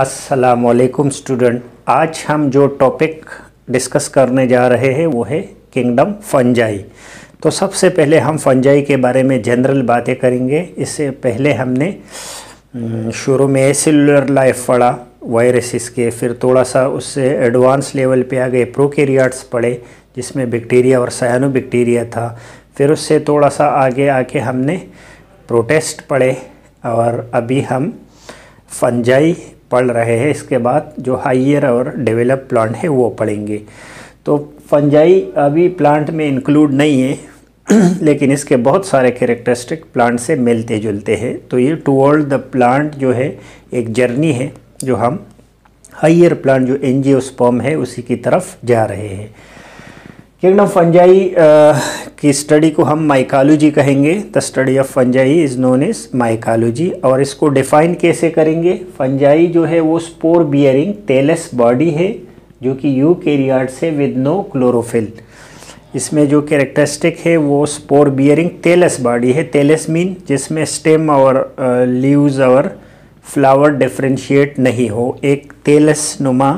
अस्सलामुअलैकुम स्टूडेंट। आज हम जो टॉपिक डिस्कस करने जा रहे हैं वो है किंगडम फंजाई। तो सबसे पहले हम फंजाई के बारे में जनरल बातें करेंगे। इससे पहले हमने शुरू में सेलुलर लाइफ पढ़ा वायरसेस के, फिर थोड़ा सा उससे एडवांस लेवल पे आ गए प्रोकैरियोट्स पढ़े जिसमें बैक्टीरिया और साइनोबैक्टीरिया था। फिर उससे थोड़ा सा आगे आके हमने प्रोटिस्ट पढ़े और अभी हम फंजाई पढ़ रहे हैं। इसके बाद जो हायर और डेवलप प्लांट है वो पढ़ेंगे। तो फंजाई अभी प्लांट में इंक्लूड नहीं है लेकिन इसके बहुत सारे कैरेक्टरिस्टिक प्लांट से मिलते जुलते हैं। तो ये टुवर्ड द प्लांट जो है एक जर्नी है जो हम हायर प्लांट जो एंजियोस्पर्म है उसी की तरफ जा रहे हैं। किंगडम फंजाई की स्टडी को हम माइकोलॉजी कहेंगे। The study of fungi is known as mycology. और इसको डिफाइन कैसे करेंगे? फंजाई जो है वो स्पोर बियरिंग टेलस बॉडी है जो कि यूकैरियोट्स है विद नो क्लोरोफिल। इसमें जो कैरेक्टरिस्टिक है वो स्पोर बियरिंग टेलस बॉडी है। टेलस मीन जिसमें स्टेम और लीव्स और फ्लावर डिफ्रेंशिएट नहीं हो, एक टेलस नुमा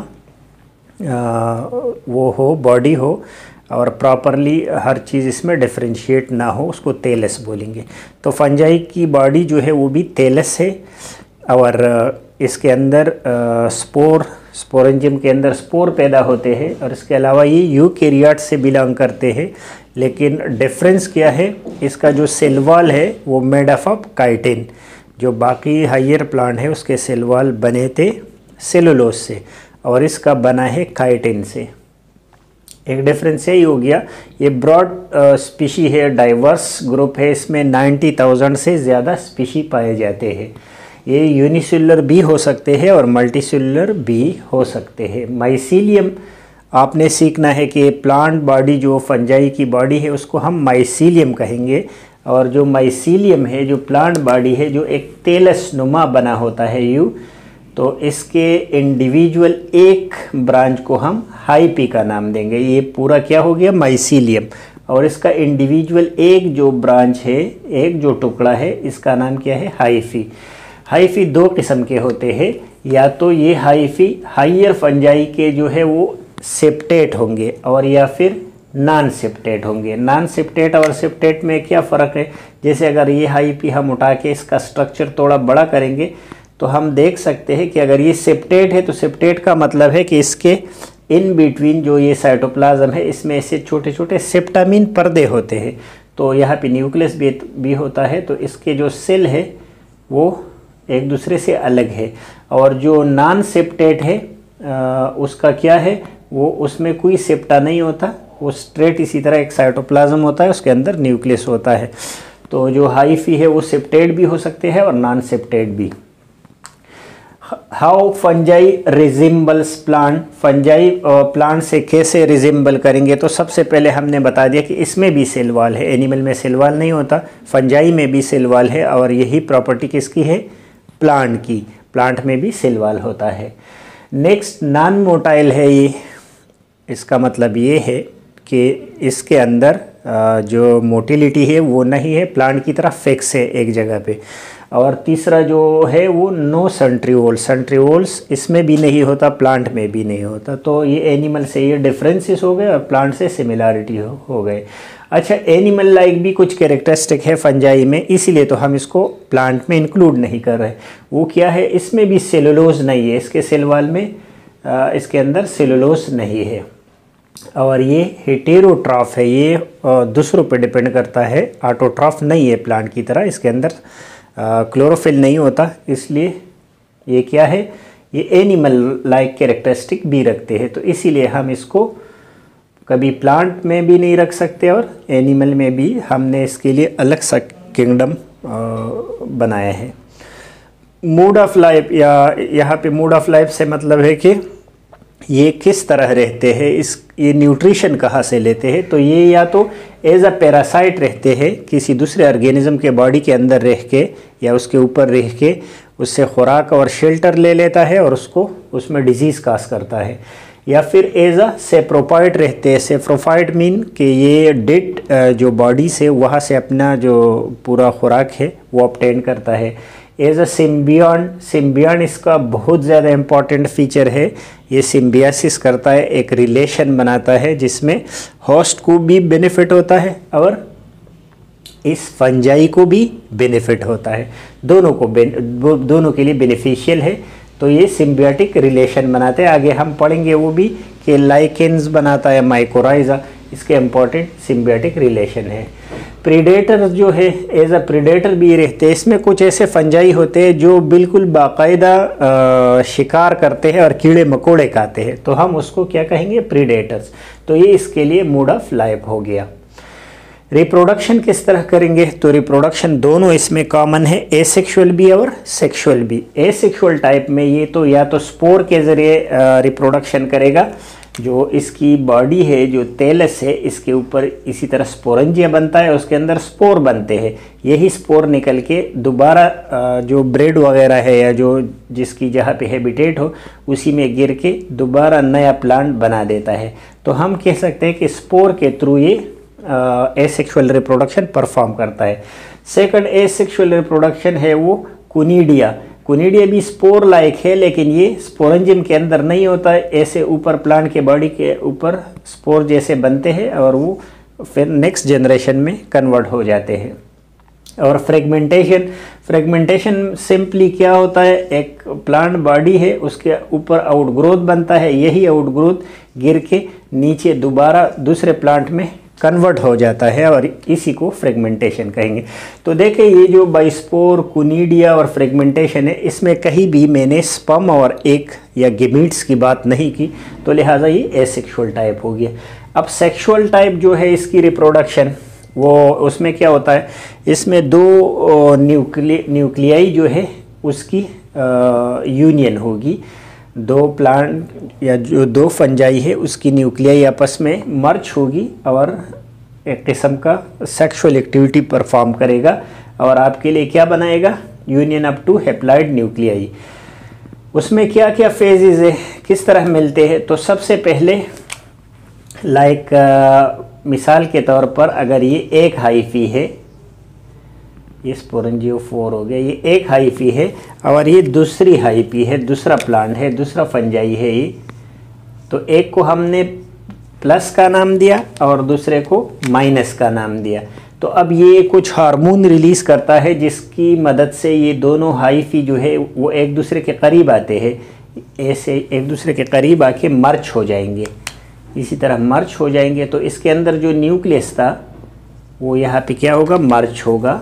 वो हो, बॉडी हो और प्रॉपरली हर चीज़ इसमें डिफ्रेंशिएट ना हो, उसको टेलस बोलेंगे। तो फंजाई की बॉडी जो है वो भी टेलस है और इसके अंदर स्पोरेंजियम के अंदर स्पोर पैदा होते हैं और इसके अलावा ये यूकैरियोट से बिलोंग करते हैं। लेकिन डिफरेंस क्या है? इसका जो सेल वॉल है वो मेड ऑफ काइटिन। जो बाकी हायर प्लांट है उसके सेल वॉल बने थे सेलुलोज से और इसका बना है काइटिन से। एक डिफरेंस यही हो गया। ये ब्रॉड स्पीशी है, डाइवर्स ग्रुप है, इसमें 90,000 से ज़्यादा स्पीशी पाए जाते हैं। ये यूनिसेलुलर भी हो सकते हैं और मल्टीसेलुलर भी हो सकते हैं। माइसीलियम आपने सीखना है कि प्लांट बॉडी जो फंजाई की बॉडी है उसको हम माइसीलियम कहेंगे। और जो माइसीलियम है जो प्लांट बॉडी है जो एक टेलस नुमा बना होता है तो इसके इंडिविजुअल एक ब्रांच को हम हाइफी का नाम देंगे। ये पूरा क्या हो गया? माइसीलियम। और इसका इंडिविजुअल एक जो ब्रांच है, एक जो टुकड़ा है, इसका नाम क्या है? हाइफी। हाइफी दो किस्म के होते हैं। या तो ये हाइफी हायर फंजाई के जो है वो सेप्टेट होंगे और या फिर नॉन सेप्टेट होंगे। नॉन सेप्टेट और सेप्टेट में क्या फ़र्क है? जैसे अगर ये हाइफी हम उठा के इसका स्ट्रक्चर थोड़ा बड़ा करेंगे तो हम देख सकते हैं कि अगर ये सेप्टेट है तो सेप्टेट का मतलब है कि इसके इन बिटवीन जो ये साइटोप्लाज्म है इसमें ऐसे छोटे छोटे सेप्टामिन पर्दे होते हैं। तो यहाँ पे न्यूक्लियस भी होता है। तो इसके जो सेल है वो एक दूसरे से अलग है। और जो नॉन सेप्टेट है उसका क्या है? वो उसमें कोई सेप्टा नहीं होता, वो स्ट्रेट इसी तरह एक साइटोप्लाज्म होता है, उसके अंदर न्यूक्लियस होता है। तो जो हाइफी है वो सेप्टेट भी हो सकते हैं और नॉन सेप्टेट भी। How fungi resembles plant? Fungi plant से कैसे रिजेम्बल करेंगे? तो सबसे पहले हमने बता दिया कि इसमें भी सेल वॉल है। एनिमल में सेल वॉल नहीं होता, फंजाई में भी सेल वॉल है और यही प्रॉपर्टी किसकी है? प्लांट की। प्लांट में भी सेल वॉल होता है। नेक्स्ट नॉन मोटाइल है ये। इसका मतलब ये है कि इसके अंदर जो मोटिलिटी है वो नहीं है, प्लांट की तरह फिक्स है एक जगह पे। और तीसरा जो है वो नो सेंट्रीओल। सेंट्रीओल्स इसमें भी नहीं होता, प्लांट में भी नहीं होता। तो ये एनिमल से ये डिफरेंसेस हो गए और प्लांट से सिमिलरिटी हो गए। अच्छा, एनिमल लाइक भी कुछ कैरेक्टरिस्टिक है फंजाई में, इसीलिए तो हम इसको प्लांट में इंक्लूड नहीं कर रहे। वो क्या है? इसमें भी सेलुलोज नहीं है, इसके सेल वॉल में इसके अंदर सेलुलोज नहीं है। और ये हेटेरोट्रॉफ है, ये दूसरों पर डिपेंड करता है, ऑटोट्रॉफ नहीं है प्लांट की तरह। इसके अंदर क्लोरोफिल नहीं होता, इसलिए ये क्या है? ये एनिमल लाइक कैरेक्टरिस्टिक भी रखते हैं। तो इसीलिए हम इसको कभी प्लांट में भी नहीं रख सकते और एनिमल में भी हमने इसके लिए अलग सा किंगडम बनाया है। मूड ऑफ लाइफ, या यहाँ पे मूड ऑफ लाइफ से मतलब है कि ये किस तरह रहते हैं, ये न्यूट्रिशन कहाँ से लेते हैं? तो ये या तो एज अ पैरासाइट रहते हैं, किसी दूसरे ऑर्गेनिज्म के बॉडी के अंदर रह के या उसके ऊपर रह के उससे खुराक और शेल्टर ले लेता है और उसको उसमें डिजीज़ काज करता है। या फिर एज अ सेप्रोफाइट रहते हैं। सेप्रोफाइट मीन कि ये डेड जो बॉडी से वहाँ से अपना जो पूरा खुराक है वो ऑब्टेन करता है। एज अ सिम्बियन इसका बहुत ज़्यादा इम्पॉर्टेंट फीचर है। ये सिम्बियासिस करता है, एक रिलेशन बनाता है जिसमें होस्ट को भी बेनिफिट होता है और इस फंजाई को भी बेनिफिट होता है, दोनों के लिए बेनिफिशियल है। तो ये सिम्बियोटिक रिलेशन बनाते हैं। आगे हम पढ़ेंगे वो भी कि लाइकेन्स बनाता है माइकोराइजा, इसके इम्पॉर्टेंट सिम्बियोटिक रिलेशन है। प्रीडेटर जो है एज अ प्रीडेटर भी रहते हैं। इसमें कुछ ऐसे फंजाई होते हैं जो बिल्कुल बाकायदा शिकार करते हैं और कीड़े मकोड़े खाते हैं, तो हम उसको क्या कहेंगे, प्रीडेटर्स। तो ये इसके लिए मोड ऑफ लाइफ हो गया। रिप्रोडक्शन किस तरह करेंगे, तो रिप्रोडक्शन दोनों इसमें कॉमन है, एसेक्सुअल भी और सेक्सुअल भी। एसेक्सुअल टाइप में ये तो या तो स्पोर के ज़रिए रिप्रोडक्शन करेगा, जो इसकी बॉडी है जो तेलस है इसके ऊपर इसी तरह स्पोरेंजिया बनता है, उसके अंदर स्पोर बनते हैं। यही स्पोर निकल के दोबारा जो ब्रेड वगैरह है या जो जिसकी जहाँ पे हैबिटेट हो उसी में गिर के दोबारा नया प्लांट बना देता है। तो हम कह सकते हैं कि स्पोर के थ्रू ये एसेक्सुअल रिप्रोडक्शन परफॉर्म करता है। सेकंड एसेक्सुअल रिप्रोडक्शन है वो कुनीडिया। कुनीडिया भी स्पोर लाइक है, लेकिन ये स्पोरेंजियम के अंदर नहीं होता है, ऐसे ऊपर प्लांट के बॉडी के ऊपर स्पोर जैसे बनते हैं और वो फिर नेक्स्ट जनरेशन में कन्वर्ट हो जाते हैं। और फ्रेगमेंटेशन सिंपली क्या होता है, एक प्लांट बॉडी है उसके ऊपर आउटग्रोथ बनता है, यही आउटग्रोथ गिर के नीचे दोबारा दूसरे प्लांट में कन्वर्ट हो जाता है और इसी को फ्रेगमेंटेशन कहेंगे। तो देखें ये जो बाइस्पोर, कुनीडिया और फ्रेगमेंटेशन है, इसमें कहीं भी मैंने स्पर्म और एग या गेमीट्स की बात नहीं की, तो लिहाजा ये एसेक्सुअल टाइप हो गया। अब सेक्सुअल टाइप जो है इसकी रिप्रोडक्शन, वो उसमें क्या होता है, इसमें दो न्यूक्लियाई जो है उसकी यूनियन होगी। दो प्लांट या जो दो फंजाई है उसकी न्यूक्लियाई आपस में मर्ज होगी और एक किस्म का सेक्सुअल एक्टिविटी परफॉर्म करेगा और आपके लिए क्या बनाएगा, union of two haploid nuclei. उसमें क्या क्या फेजेस है, किस तरह मिलते हैं, तो सबसे पहले मिसाल के तौर पर अगर ये एक हाइफी है, ये स्पोरेंजियोफोर हो गया, ये एक हाइफी है और ये दूसरी हाइफी है, दूसरा प्लांट है, दूसरा फंजाई है ये, तो एक को हमने प्लस का नाम दिया और दूसरे को माइनस का नाम दिया। तो अब ये कुछ हार्मोन रिलीज करता है जिसकी मदद से ये दोनों हाइफी जो है वो एक दूसरे के करीब आते हैं, ऐसे एक दूसरे के करीब आके मर्ज हो जाएंगे, इसी तरह मर्ज हो जाएंगे। तो इसके अंदर जो न्यूक्लियस था वो यहाँ पे क्या होगा, मर्ज होगा।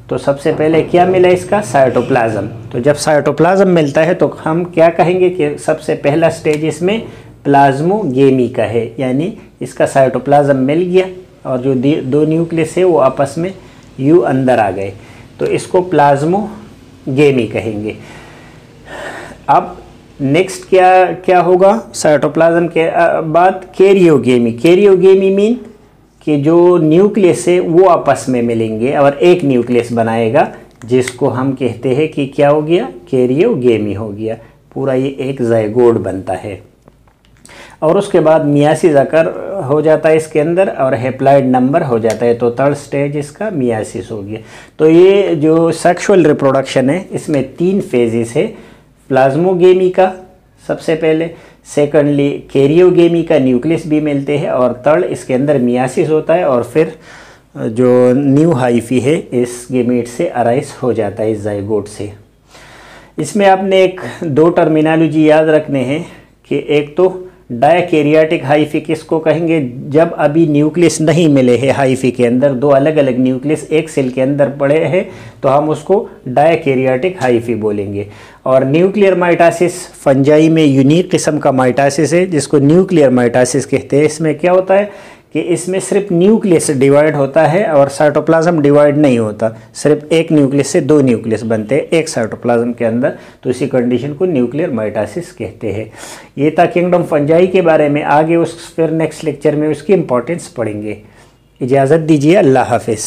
तो सबसे पहले क्या मिला इसका, साइटोप्लाज्म। तो जब साइटोप्लाज्म मिलता है तो हम क्या कहेंगे कि सबसे पहला स्टेज इसमें प्लाज्मोगेमी का है, यानी इसका साइटोप्लाज्म मिल गया और जो दो न्यूक्लियस है वो आपस में यू अंदर आ गए, तो इसको प्लाज्मोगेमी कहेंगे। अब नेक्स्ट क्या होगा, साइटोप्लाज्म के बाद कैरियोगेमी। कैरियोगेमी मीन कि जो न्यूक्लियस है वो आपस में मिलेंगे और एक न्यूक्लियस बनाएगा, जिसको हम कहते हैं कि क्या हो गया, कैरियोगेमी हो गया। पूरा ये एक जायगोट बनता है और उसके बाद मियासिस आकर हो जाता है इसके अंदर और हैप्लॉइड नंबर हो जाता है। तो थर्ड स्टेज इसका मियासिस हो गया। तो ये जो सेक्सुअल रिप्रोडक्शन है इसमें 3 फेजेस है, प्लाज्मोगेमी का सबसे पहले, सेकंडली कैरियोगेमी का न्यूक्लियस भी मिलते हैं और थर्ड इसके अंदर मियासिस होता है और फिर जो न्यू हाइफी है इस गेमीट से अराइज हो जाता है, इस जाइगोट से। इसमें आपने 2 टर्मिनोलॉजी याद रखने हैं कि एक तो डायकैरियोटिक हाइफी किसको कहेंगे, जब अभी न्यूक्लियस नहीं मिले हैं हाइफी के अंदर, 2 अलग अलग न्यूक्लियस एक सेल के अंदर पड़े हैं तो हम उसको डायकैरियोटिक हाइफी बोलेंगे। और न्यूक्लियर माइटोसिस फंजाई में यूनिक किस्म का माइटोसिस है जिसको न्यूक्लियर माइटोसिस कहते हैं। इसमें क्या होता है कि इसमें सिर्फ न्यूक्लियस डिवाइड होता है और साइटोप्लाज्म डिवाइड नहीं होता, सिर्फ एक न्यूक्लियस से 2 न्यूक्लियस बनते हैं एक साइटोप्लाज्म के अंदर, तो इसी कंडीशन को न्यूक्लियर माइटोसिस कहते हैं। ये था किंगडम फंजाई के बारे में। आगे फिर नेक्स्ट लेक्चर में उसकी इंपॉर्टेंस पढ़ेंगे। इजाज़त दीजिए, अल्लाह हाफिज़।